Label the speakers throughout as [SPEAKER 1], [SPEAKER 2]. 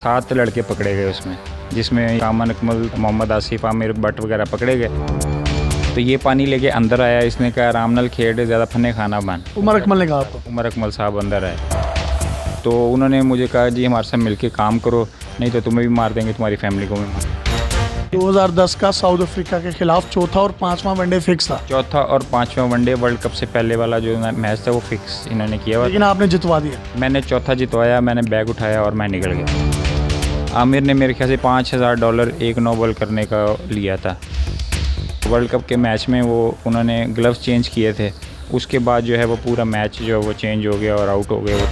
[SPEAKER 1] 7 लड़के पकड़े गए उसमें, जिसमें कामन अकमल, मोहम्मद आसिफ, आमिर भट्ट वगैरह पकड़े गए। तो ये पानी लेके अंदर आया, इसने कहा आराम नाल खेड ज़्यादा फन्ने खाना बन।
[SPEAKER 2] उमर अकमल ने कहा आपको?
[SPEAKER 1] उमर अकमल साहब अंदर आए तो उन्होंने मुझे कहा जी हमारे साथ मिलके काम करो, नहीं तो तुम्हें भी मार देंगे, तुम्हारी फैमिली को भी।
[SPEAKER 2] 2010 का साउथ अफ्रीका के खिलाफ चौथा और पांचवा वनडे फिक्स था।
[SPEAKER 1] चौथा और पांचवा वनडे वर्ल्ड कप से पहले वाला जो मैच था वो फिक्स इन्होंने किया हुआ,
[SPEAKER 2] लेकिन आपने जितवा दिया।
[SPEAKER 1] मैंने चौथा जितवाया, मैंने बैग उठाया और मैं निकल गया। आमिर ने मेरे ख्याल से $5000 एक नो बॉल करने का लिया था। वर्ल्ड कप के मैच में वो उन्होंने ग्लव्स चेंज किए थे, उसके बाद जो है वो पूरा मैच जो है वो चेंज हो गया और आउट हो गए वो।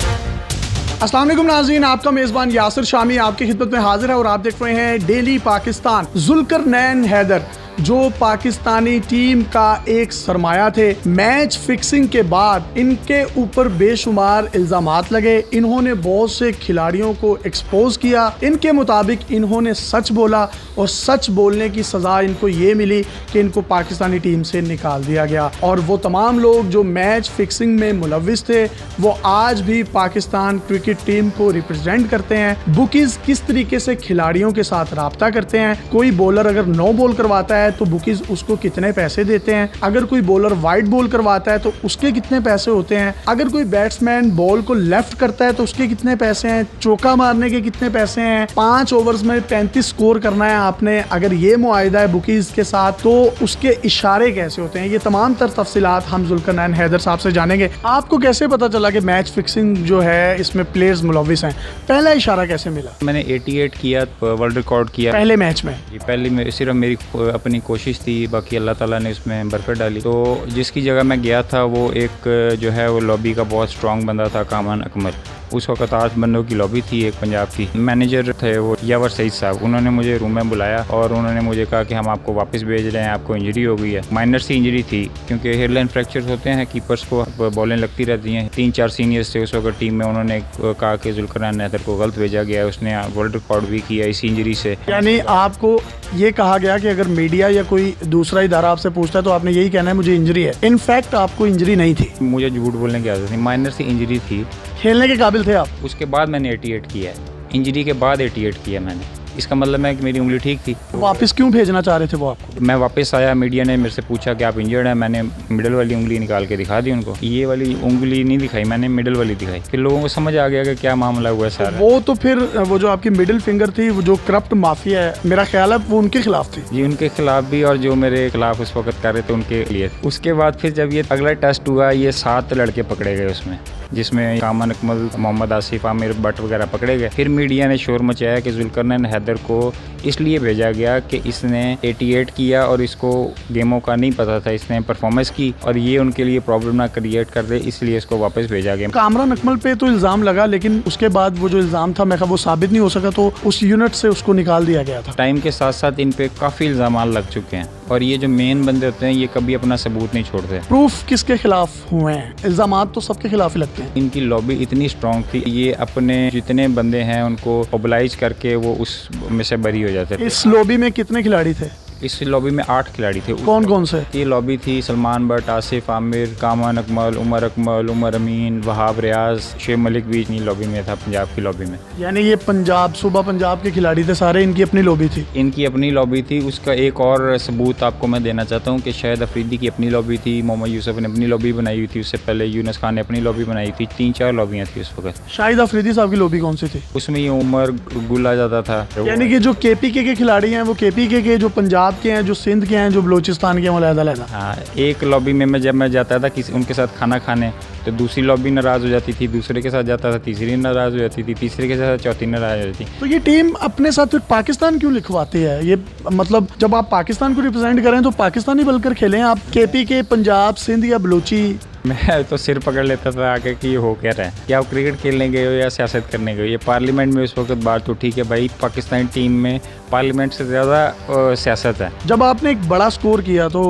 [SPEAKER 2] अस्सलाम वालेकुम नाज़रीन, आपका मेज़बान यासिर शामी आपकी खिदमत में हाजिर है और आप देख रहे हैं डेली पाकिस्तान। जुल्करनैन हैदर जो पाकिस्तानी टीम का एक सरमाया थे, मैच फिक्सिंग के बाद इनके ऊपर बेशुमार इल्ज़ामात लगे। इन्होंने बहुत से खिलाड़ियों को एक्सपोज किया। इनके मुताबिक इन्होंने सच बोला और सच बोलने की सज़ा इनको ये मिली कि इनको पाकिस्तानी टीम से निकाल दिया गया। और वो तमाम लोग जो मैच फिक्सिंग में मुलव्विस थे वो आज भी पाकिस्तान क्रिकेट टीम को रिप्रेजेंट करते हैं। बुकीज़ किस तरीके से खिलाड़ियों के साथ रब्ता करते हैं, कोई बॉलर अगर नो बॉल करवाता है तो बुकीज उसको कितने पैसे देते हैं, अगर कोई बॉलर वाइड बॉल करवाता है तो उसके कितने पैसे होते हैं, अगर कोई बैट्समैन बॉल को लेफ्ट करता है तो उसके कितने पैसे हैं, चौका मारने के कितने पैसे हैं, 5 ओवर्स में 35 स्कोर करना है आपने, अगर ये मुआहिदा है बुकीज के साथ तो उसके इशारे कैसे होते हैं। ये तमाम तर तफसीलात हम जुल्करनैन हैदर साहब से जानेंगे। आपको कैसे पता चला कि मैच फिक्सिंग जो है इसमें प्लेयर्स मुलव्विस हैं? पहला इशारा कैसे मिला?
[SPEAKER 1] मैंने 88 किया, वर्ल्ड रिकॉर्ड किया
[SPEAKER 2] पहले मैच में।
[SPEAKER 1] पहले में सिर्फ मेरी अपनी कोशिश थी, बाकी अल्लाह ताला ने उसमें बरकत डाली। तो जिसकी जगह मैं गया था वो एक जो है वो लॉबी का बहुत स्ट्रॉन्ग बंदा था, कामन अकमल। उस वक्त 8 बंदों की लॉबी थी एक पंजाब की। मैनेजर थे वो यावर सईद साहब, उन्होंने मुझे रूम में बुलाया और उन्होंने मुझे कहा कि हम आपको वापस भेज रहे हैं, आपको इंजरी हो गई है। माइनर सी इंजरी थी क्योंकि हेयरलाइन फ्रैक्चर होते हैं, कीपर्स को बॉलें लगती रहती हैं। 3-4 सीनियर्स थे उस वक्त टीम में, उन्होंने कहा कि जुल्करनैन हैदर को गलत भेजा गया है, उसने वर्ल्ड रिकॉर्ड भी किया इसी इंजरी से।
[SPEAKER 2] यानी आपको ये कहा गया कि अगर मीडिया या कोई दूसरा इदारा आपसे पूछता है तो आपने यही कहना है मुझे इंजरी है। इनफैक्ट आपको इंजरी नहीं थी।
[SPEAKER 1] मुझे झूठ बोलने की आदत थी, माइनर सी इंजरी थी।
[SPEAKER 2] खेलने के काबिल थे आप?
[SPEAKER 1] उसके बाद मैंने 88 किया है, इंजरी के बाद 88 किया मैंने। इसका मतलब है कि मेरी उंगली ठीक थी।
[SPEAKER 2] वापस क्यों भेजना चाह रहे थे वो आपको?
[SPEAKER 1] मैं वापस आया, मीडिया ने मेरे से पूछा कि आप इंजर्ड हैं, मैंने मिडल वाली उंगली निकाल के दिखा दी उनको। ये वाली उंगली नहीं दिखाई, मैंने मिडल वाली दिखाई। फिर लोगों को समझ आ गया कि क्या मामला हुआ सारा।
[SPEAKER 2] वो तो फिर वो जो आपकी मिडिल फिंगर थी, वो जो करप्ट माफिया है, मेरा ख्याल है वो उनके खिलाफ थी।
[SPEAKER 1] जी उनके खिलाफ भी, और जो मेरे खिलाफ उस वक्त कर रहे थे उनके लिए। उसके बाद फिर जब ये अगला टेस्ट हुआ, ये 7 लड़के पकड़े गए उसमें, जिसमें कामन अकमल, मोहम्मद आसिफ, आमिर भट्ट वगैरह पकड़े गए। फिर मीडिया ने शोर मचाया कि जुल्करनैन हैदर को इसलिए भेजा गया कि इसने 88 किया और इसको गेमों का नहीं पता था, इसने परफॉर्मेंस की और ये उनके लिए प्रॉब्लम ना क्रिएट कर दे, इसलिए इसको वापस भेजा गया।
[SPEAKER 2] कामरान अकमल पे तो इल्जाम लगा, लेकिन उसके बाद वो जो इल्जाम था मैं वो साबित नहीं हो सका, तो उस यूनिट से उसको निकाल दिया गया था।
[SPEAKER 1] टाइम के साथ साथ इन पे काफी इल्जाम लग चुके हैं और ये जो मेन बंदे होते हैं ये कभी अपना सबूत नहीं छोड़ते।
[SPEAKER 2] प्रूफ किसके खिलाफ हुए हैं? इल्जामात तो सबके खिलाफ ही लगते हैं।
[SPEAKER 1] इनकी लॉबी इतनी स्ट्रॉन्ग थी, ये अपने जितने बंदे हैं उनको मोबिलाइज करके वो उस में से बरी हो जाते थे।
[SPEAKER 2] इस लॉबी में कितने खिलाड़ी थे?
[SPEAKER 1] इस लॉबी में 8 खिलाड़ी थे।
[SPEAKER 2] कौन कौन से?
[SPEAKER 1] ये लॉबी थी सलमान भट्ट, आसिफ, आमिर, कामन अकमल, उमर अमीन, वहाब रियाज, शेख मलिक भी इन्हीं लॉबी में था, पंजाब की लॉबी में।
[SPEAKER 2] यानी ये पंजाब, सूबा पंजाब के खिलाड़ी थे सारे, इनकी अपनी लॉबी थी?
[SPEAKER 1] इनकी अपनी लॉबी थी। उसका एक और सबूत आपको मैं देना चाहता हूँ कि शाहिद अफरीदी की अपनी लॉबी थी, मोहम्मद यूसुफ ने अपनी लॉबी बनाई हुई थी, उससे पहले यूनुस खान ने अपनी लॉबी बनाई थी। 3-4 लॉबियाँ थी उस वक्त।
[SPEAKER 2] शाहिद अफरीदी साहब की लॉबी कौन सी थी?
[SPEAKER 1] उसमें ये उमर गुल आ जाता था।
[SPEAKER 2] यानी कि जो KPK के खिलाड़ी हैं वो KPK के, जो पंजाब के हैं, जो सिंध के हैं, जो बलूचिस्तान के हैं, अलग-अलग।
[SPEAKER 1] हाँ, एक लॉबी में जब मैं जाता था किसी उनके साथ खाना खाने तो दूसरी लॉबी नाराज़ हो जाती थी, दूसरे के साथ जाता था तीसरी नाराज़ हो जाती थी, तीसरे के साथ चौथी नाराज़ हो जाती थी।
[SPEAKER 2] तो ये टीम अपने साथ फिर पाकिस्तान क्यों लिखवाती है? ये मतलब जब आप पाकिस्तान को रिप्रेजेंट करें तो पाकिस्तानी बनकर खेलें। आप KPK, पंजाब, सिंध या बलूची?
[SPEAKER 1] मैं तो सिर पकड़ लेता था आके कि ये हो क्या रहा है, क्या आप क्रिकेट खेलने गए हो या सियासत करने गए हो। ये पार्लियामेंट में उस वक्त बात उठी कि भाई पाकिस्तानी टीम में पार्लियामेंट से ज़्यादा सियासत है।
[SPEAKER 2] जब आपने एक बड़ा स्कोर किया तो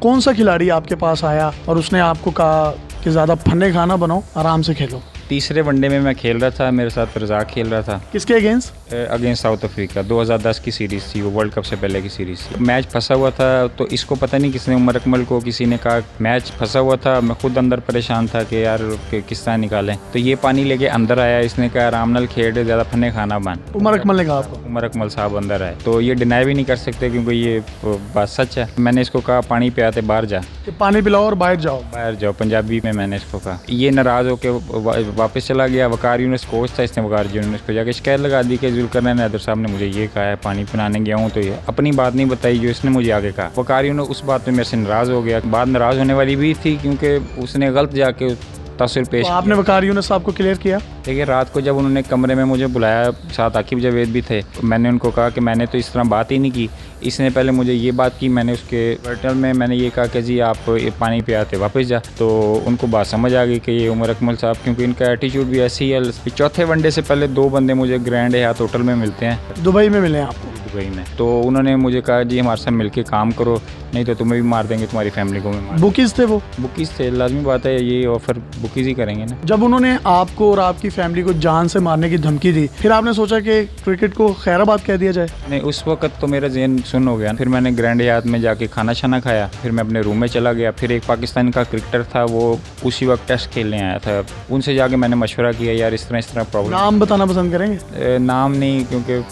[SPEAKER 2] कौन सा खिलाड़ी आपके पास आया और उसने आपको कहा कि ज़्यादा फन्ने खाना बनाओ, आराम से खेलो?
[SPEAKER 1] तीसरे वनडे में मैं खेल रहा था, मेरे साथ रज़ाक खेल रहा था।
[SPEAKER 2] किसके अगेंस्ट?
[SPEAKER 1] Against south Africa. 2010 की सीरीज़ थी वो, वर्ल्ड कप से पहले की सीरीज़ थी। मैच फंसा हुआ था, तो इसको पता नहीं किसने, उमर अकमल को किसी ने कहा मैच फंसा हुआ था। मैं खुद अंदर परेशान था कि यार किस तरह निकालें, तो ये पानी लेके अंदर आया। इसने कहा आराम नाल खेड, ज़्यादा फन्ने खाना बन।
[SPEAKER 2] उमर अकमल ने कहा आपको?
[SPEAKER 1] उमर अकमल साहब अंदर आए, तो ये डिनाई भी नहीं कर सकते क्योंकि ये बात सच है। मैंने इसको कहा पानी पे आते बाहर जा,
[SPEAKER 2] पानी पिलाओ और बाहर जाओ,
[SPEAKER 1] बाहर जाओ, पंजाबी में मैंने इसको कहा। ये नाराज़ होकर वापस चला गया। वकार यूनुस कोच था, इसने वकार यूनुस को जाके शिकायत लगा दी कि जुल्करनैन हैदर साहब ने मुझे ये कहा है, पानी पिलाने गया हूँ, तो ये अपनी बात नहीं बताई जो इसने मुझे आगे कहा। वकार यूनुस उस बात में मेरे से नाराज़ हो गया। बात नाराज़ होने वाली भी थी क्योंकि उसने गलत जाके तस्वीर पेश।
[SPEAKER 2] तो आपने वकार यूनुस साहब को क्लियर किया?
[SPEAKER 1] देखिए, रात को जब उन्होंने कमरे में मुझे बुलाया, साथ आकिब जावेद भी थे, मैंने उनको कहा कि मैंने तो इस तरह बात ही नहीं की। इसने पहले मुझे ये बात की, मैंने उसके वर्टल में मैंने ये कहा कि जी आप ये पानी पे आते वापस जा, तो उनको बात समझ आ गई कि ये उमर अकमल साहब, क्योंकि इनका एटीट्यूड भी ऐसी है। चौथे वनडे से पहले 2 बंदे मुझे ग्रैंड हयात होटल में मिलते हैं,
[SPEAKER 2] दुबई में मिले आपको?
[SPEAKER 1] दुबई में। तो उन्होंने मुझे कहा जी हमारे साथ मिलके काम करो, नहीं तो तुम्हें भी मार देंगे, तुम्हारी फैमिली को भी मार।
[SPEAKER 2] बुकीज थे वो?
[SPEAKER 1] बुकीज थे, लाजमी बात है, ये ऑफर बुकीज ही करेंगे ना।
[SPEAKER 2] जब उन्होंने आपको और आपकी फैमिली को जान से मारने की धमकी दी, फिर आपने सोचा कि क्रिकेट को खैराबाद कह दिया जाए?
[SPEAKER 1] नहीं, उस वक्त तो मेरा ज़हन सुन हो गया। फिर मैंने ग्रैंड हयात में जाके खाना शाना खाया, फिर मैं अपने रूम में चला गया। फिर एक पाकिस्तान का क्रिकेटर था, वो उसी वक्त टेस्ट खेलने आया था, उनसे जाके मैंने मशवरा किया यार इस तरह प्रॉब्लम।
[SPEAKER 2] नाम बताना पसंद करेंगे?
[SPEAKER 1] नाम नहीं, क्योंकि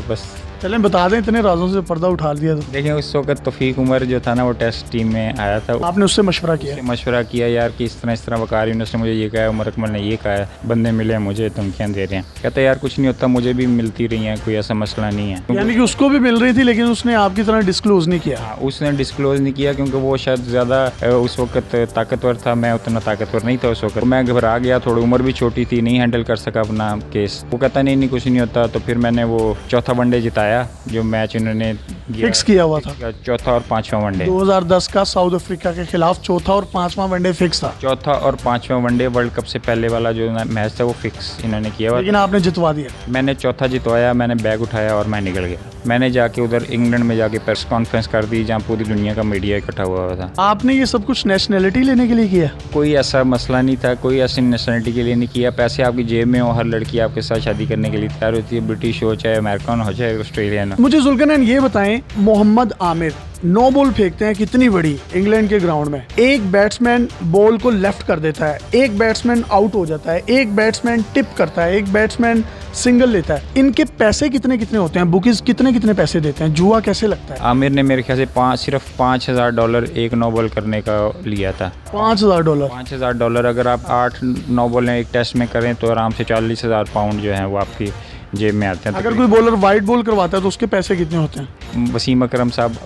[SPEAKER 1] बस
[SPEAKER 2] चलें बता दें, इतने राजों से पर्दा उठा दिया। तो
[SPEAKER 1] देखिए, उस वक्त तौफीक उमर जो था ना, वो टेस्ट टीम में आया था।
[SPEAKER 2] आपने उससे मशवरा किया?
[SPEAKER 1] मशवरा किया यार कि इस तरह वकार यूनुस ने मुझे ये कहा है, उमर अकमल ने ये कहा है, बंदे मिले मुझे धमकियाँ दे रहे हैं। कहते यार कुछ नहीं होता, मुझे भी मिलती रही हैं, कोई ऐसा मसला नहीं है।
[SPEAKER 2] यानी कि उसको भी मिल रही थी लेकिन उसने आपकी तरह डिस्क्लोज नहीं किया?
[SPEAKER 1] हाँ, उसने डिस्क्लोज नहीं किया क्योंकि वो शायद ज़्यादा उस वक्त ताकतवर था, मैं उतना ताकतवर नहीं था उस वक्त। मैं घबरा गया, थोड़ी उम्र भी छोटी थी, नहीं हैंडल कर सका अपना केस। वो कहता नहीं कुछ नहीं होता। तो फिर मैंने वो चौथा वनडे जिताया, जो मैच उन्होंने
[SPEAKER 2] फिक्स किया हुआ था।
[SPEAKER 1] चौथा और 5वां वनडे
[SPEAKER 2] 2010 का साउथ अफ्रीका के खिलाफ चौथा और 5वां वनडे फिक्स था।
[SPEAKER 1] चौथा और 5वां वनडे वर्ल्ड कप से पहले वाला जो मैच था वो फिक्स इन्होंने किया हुआ।
[SPEAKER 2] लेकिन आपने जितवा दिया?
[SPEAKER 1] मैंने चौथा जितवाया, मैंने बैग उठाया और मैं निकल गया। मैंने जाके उधर इंग्लैंड में जाके प्रेस कॉन्फ्रेंस कर दी जहाँ पूरी दुनिया का मीडिया इकट्ठा हुआ था।
[SPEAKER 2] आपने ये सब कुछ नेशनैलिटी लेने के लिए किया?
[SPEAKER 1] कोई ऐसा मसला नहीं था, कोई ऐसी नेशनलिटी के लिए नहीं किया। पैसे आपकी जेब में हो, हर लड़की आपके साथ शादी करने के लिए तैयार होती है, ब्रिटिश हो चाहे अमेरिकन हो चाहे ऑस्ट्रेलियन हो।
[SPEAKER 2] मुझे जुल्करनैन ये बताएं, मोहम्मद आमिर 9 बॉल फेंकते हैं कितनी बड़ी इंग्लैंड के ग्राउंड में, एक बैट्समैन बॉल को लेफ्ट कर देता है, एक बैट्समैन आउट हो जाता है, एक बैट्समैन टिप करता है, एक बैट्समैन सिंगल लेता है। इनके पैसे कितने कितने होते हैं? बुकीज कितने कितने पैसे देते हैं? जुआ कैसे लगता है?
[SPEAKER 1] आमिर ने मेरे ख्याल से सिर्फ $5,000 एक 9 बॉल करने का लिया था।
[SPEAKER 2] $5,000?
[SPEAKER 1] $5,000 अगर आप 8-9 बॉलें एक टेस्ट में करें तो आराम से 40,000 पाउंड जो है वो आपकी जेब में आते हैं।
[SPEAKER 2] अगर कोई बॉलर वाइड बॉल करवाता है तो उसके पैसे कितने होते हैं?
[SPEAKER 1] वसीम अकरम साहब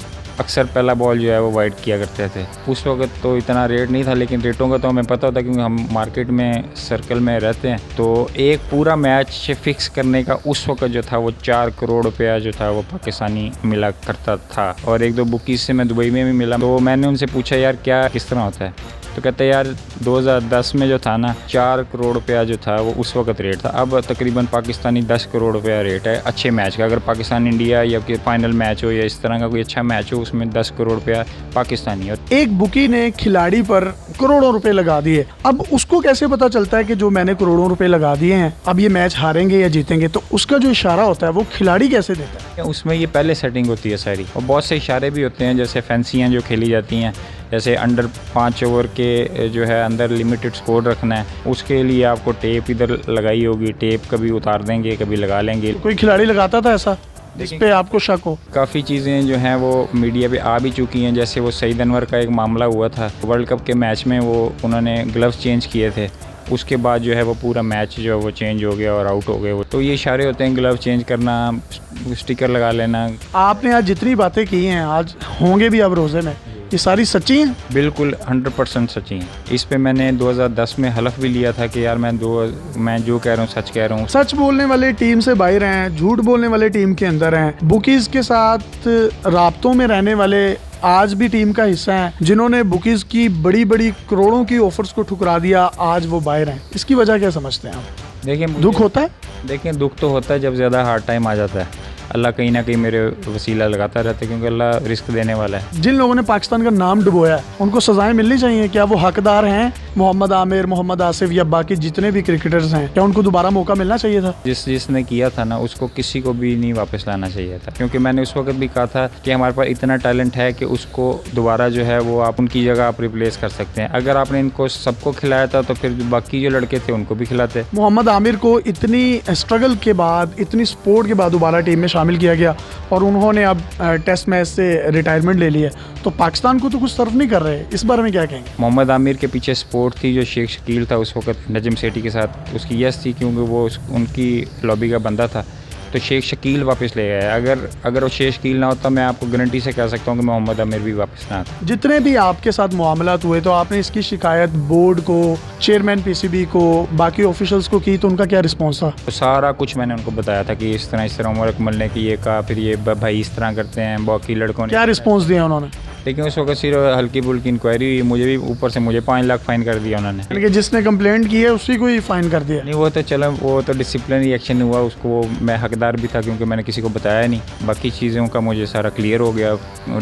[SPEAKER 1] अक्सर पहला बॉल जो है वो वाइड किया करते थे। उस वक्त तो इतना रेट नहीं था, लेकिन रेटों का तो हमें पता होता क्योंकि हम मार्केट में सर्कल में रहते हैं। तो एक पूरा मैच फिक्स करने का उस वक्त जो था वो 4 करोड़ रुपया जो था वो पाकिस्तानी मिला करता था। और 1-2 बुकीज से मैं दुबई में भी मिला, तो मैंने उनसे पूछा यार क्या किस तरह होता है, तो कहते यार 2010 में जो था ना 4 करोड़ रुपया जो था वो उस वक्त रेट था। अब तकरीबन पाकिस्तानी 10 करोड़ रुपया रेट है अच्छे मैच का। अगर पाकिस्तान इंडिया या कोई फाइनल मैच हो या इस तरह का कोई अच्छा मैच हो, उसमें 10 करोड़ रुपया पाकिस्तानी हो।
[SPEAKER 2] एक बुकी ने खिलाड़ी पर करोड़ों रुपए लगा दिए, अब उसको कैसे पता चलता है कि जो मैंने करोड़ों रुपए लगा दिए हैं अब ये मैच हारेंगे या जीतेंगे? तो उसका जो इशारा होता है वो खिलाड़ी कैसे देता है?
[SPEAKER 1] उसमें ये पहले सेटिंग होती है सारी, और बहुत से इशारे भी होते हैं, जैसे फैंसियाँ जो खेली जाती हैं, जैसे अंडर 5 ओवर के जो है अंदर लिमिटेड स्कोर रखना है, उसके लिए आपको टेप इधर लगाई होगी, टेप कभी उतार देंगे कभी लगा लेंगे।
[SPEAKER 2] कोई खिलाड़ी लगाता था ऐसा जिस पे आपको शक हो?
[SPEAKER 1] काफ़ी चीज़ें जो हैं वो मीडिया पे आ भी चुकी हैं, जैसे वो सईद अनवर का एक मामला हुआ था वर्ल्ड कप के मैच में, वो उन्होंने ग्लव्स चेंज किए थे, उसके बाद जो है वो पूरा मैच जो है वो चेंज हो गया और आउट हो गए वो। तो ये इशारे होते हैं, ग्लव चेंज करना, स्टिकर लगा लेना।
[SPEAKER 2] आपने आज जितनी बातें की हैं, आज होंगे भी अब रोज़े में, ये सारी सच्ची हैं?
[SPEAKER 1] बिल्कुल 100% सच्ची हैं। इस पे मैंने 2010 में हलफ भी लिया था कि यार मैं जो कह रहा हूँ सच कह रहा हूँ।
[SPEAKER 2] सच बोलने वाले टीम से बाहर हैं, झूठ बोलने वाले टीम के अंदर हैं, बुकीज के साथ राब्तों में रहने वाले आज भी टीम का हिस्सा हैं, जिन्होंने बुकीज की बड़ी बड़ी करोड़ों की ऑफर्स को ठुकरा दिया, आज वो बाहर हैं। इसकी वजह क्या समझते हैं आप?
[SPEAKER 1] देखिए
[SPEAKER 2] दुख होता है?
[SPEAKER 1] देखिए दुख तो होता है जब ज़्यादा हार्ड टाइम आ जाता है, अल्लाह कहीं ना कहीं मेरे वसीला लगाता रहता है, क्योंकि अल्लाह रिस्क देने वाला है।
[SPEAKER 2] जिन लोगों ने पाकिस्तान का नाम डुबोया है उनको सजाएं मिलनी चाहिए। क्या वो हकदार हैं? मोहम्मद आमिर, मोहम्मद आसिफ या बाकी जितने भी क्रिकेटर्स हैं, क्या उनको दोबारा मौका मिलना चाहिए था?
[SPEAKER 1] जिसने किया था ना, उसको किसी को भी नहीं वापस लाना चाहिए था, क्योंकि मैंने उस वक्त भी कहा था कि हमारे पास इतना टैलेंट है कि उसको दोबारा जो है वो आप उनकी जगह आप रिप्लेस कर सकते हैं। अगर आपने इनको सबको खिलाया था तो फिर बाकी जो लड़के थे उनको भी खिलाते।
[SPEAKER 2] मोहम्मद आमिर को इतनी स्ट्रगल के बाद, इतनी सपोर्ट के बाद दोबारा टीम में शामिल किया गया और उन्होंने अब टेस्ट मैच से रिटायरमेंट ले ली है, तो पाकिस्तान को तो कुछ सर्व नहीं कर रहे। इस बारे में क्या कहेंगे?
[SPEAKER 1] मोहम्मद आमिर के पीछे सपोर्ट थी जो शेख शकील था उस वक्त नजम सेठी के साथ, उसकी यस थी क्योंकि वो उनकी लॉबी का बंदा था, तो शेख शकील वापस ले गया। अगर वो शेख शकील ना होता, मैं आपको गारंटी से कह सकता हूँ कि मोहम्मद आमिर भी वापस ना आता।
[SPEAKER 2] जितने भी आपके साथ मामलात हुए, तो आपने इसकी शिकायत बोर्ड को, चेयरमैन पीसीबी को, बाकी ऑफिशियल्स को की, तो उनका क्या रिस्पॉन्स था?
[SPEAKER 1] तो सारा कुछ मैंने उनको बताया था कि इस तरह उमर अकमल ने कि ये कहा, फिर ये भाई इस तरह करते हैं, बाकी लड़कों ने
[SPEAKER 2] क्या रिस्पॉन्स दिया उन्होंने?
[SPEAKER 1] लेकिन उस वक्त सिर्फ हल्की फुल्की इंक्वायरी हुई, मुझे भी ऊपर से मुझे 5 लाख फाइन कर दिया उन्होंने।
[SPEAKER 2] यानी कि जिसने कंप्लेंट की है उसी को ही फाइन कर दिया?
[SPEAKER 1] नहीं, वो तो चलो, वो तो डिसिप्लिनरी एक्शन हुआ, उसको मैं हकदार भी था क्योंकि मैंने किसी को बताया नहीं। बाकी चीज़ों का मुझे सारा क्लियर हो गया।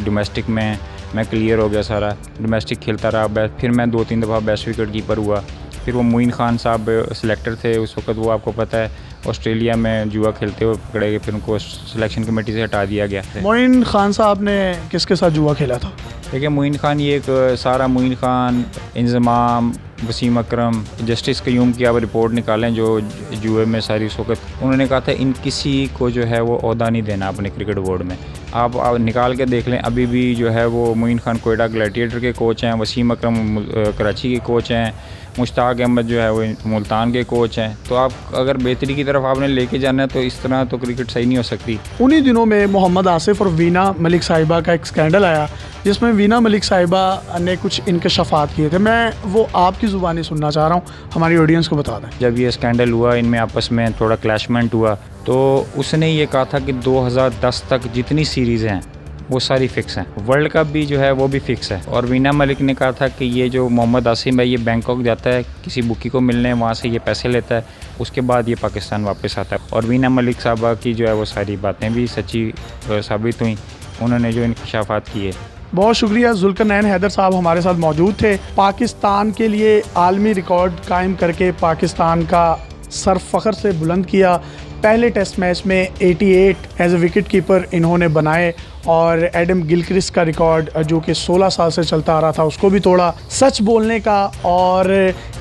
[SPEAKER 1] डोमेस्टिक में मैं क्लियर हो गया सारा, डोमेस्टिक खेलता रहा। फिर मैं 2-3 दफ़ा बेस्ट विकेट कीपर हुआ। फिर वो मोइन खान साहब सिलेक्टर थे उस वक्त, वो आपको पता है ऑस्ट्रेलिया में जुआ खेलते हुए पकड़े गए, फिर उनको सिलेक्शन कमेटी से हटा दिया गया।
[SPEAKER 2] मोइन खान साहब ने किसके साथ जुआ खेला था?
[SPEAKER 1] देखिए, मोइन खान ये एक सारा मोइन खान, इंजमाम, वसीम अकरम, जस्टिस कयूम की आप रिपोर्ट निकालें जो जुए में सारी उस वक्त उन्होंने कहा था इन किसी को जो है वो ओहदा नहीं देना अपने क्रिकेट बोर्ड में। आप निकाल के देख लें, अभी भी जो है वो मोइन खान कोयटा ग्लैडिएटर के कोच हैं, वसीम अकरम कराची के कोच हैं, मुश्ताक अहमद जो है वो मुल्तान के कोच हैं। तो आप अगर बेहतरी की तरफ आपने लेके जाना है तो इस तरह तो क्रिकेट सही नहीं हो सकती।
[SPEAKER 2] उन्हीं दिनों में मोहम्मद आसिफ और वीना मलिक साहिबा का एक स्कैंडल आया जिसमें वीना मलिक साहिबा ने कुछ इंकशाफात किए थे। मैं वो आपकी ज़ुबानी सुनना चाह रहा हूँ, हमारी ऑडियंस को बता दें।
[SPEAKER 1] जब ये स्कैंडल हुआ, इनमें आपस में थोड़ा क्लैशमेंट हुआ, तो उसने ये कहा था कि 2010 तक जितनी सीरीज़ हैं वो सारी फ़िक्स हैं, वर्ल्ड कप भी जो है वो भी फ़िक्स है। और वीना मलिक ने कहा था कि ये जो मोहम्मद आसिम है ये बैंकॉक जाता है किसी बुकी को मिलने, वहाँ से ये पैसे लेता है, उसके बाद ये पाकिस्तान वापस आता है। और वीना मलिक साहबा की जो है वो सारी बातें भी सच्ची साबित हुई, उन्होंने जो इंकशाफात किए।
[SPEAKER 2] बहुत शुक्रिया। जुल्करनैन हैदर साहब हमारे साथ मौजूद थे। पाकिस्तान के लिए आलमी रिकॉर्ड कायम करके पाकिस्तान का सर फ़ख्र से बुलंद किया। पहले टेस्ट मैच में 88 एज ए विकेट कीपर इन्होंने बनाए और एडम गिलक्रिस्ट का रिकॉर्ड जो कि 16 साल से चलता आ रहा था उसको भी तोड़ा। सच बोलने का और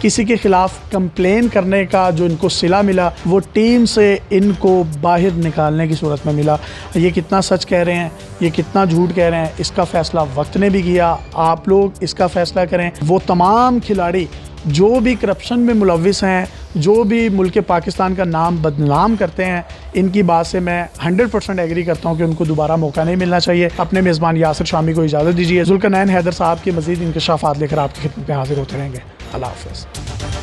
[SPEAKER 2] किसी के ख़िलाफ़ कंप्लेन करने का जो इनको सिला मिला वो टीम से इनको बाहर निकालने की सूरत में मिला। ये कितना सच कह रहे हैं, ये कितना झूठ कह रहे हैं, इसका फ़ैसला वक्त ने भी किया। आप लोग इसका फ़ैसला करें। वो तमाम खिलाड़ी जो भी करप्शन में मुलविस हैं, जो भी मुल्क पाकिस्तान का नाम बदनाम करते हैं, इनकी बात से मैं 100% एग्री करता हूं कि उनको दोबारा मौका नहीं मिलना चाहिए। अपने मेज़बान यासिर शामी को इजाज़त दीजिए। जुल्करनैन हैदर साहब के मज़ीद इंकशाफात लेकर आपकी खिदमत में हाजिर होते रहेंगे। अल्लाह हाफ़िज़।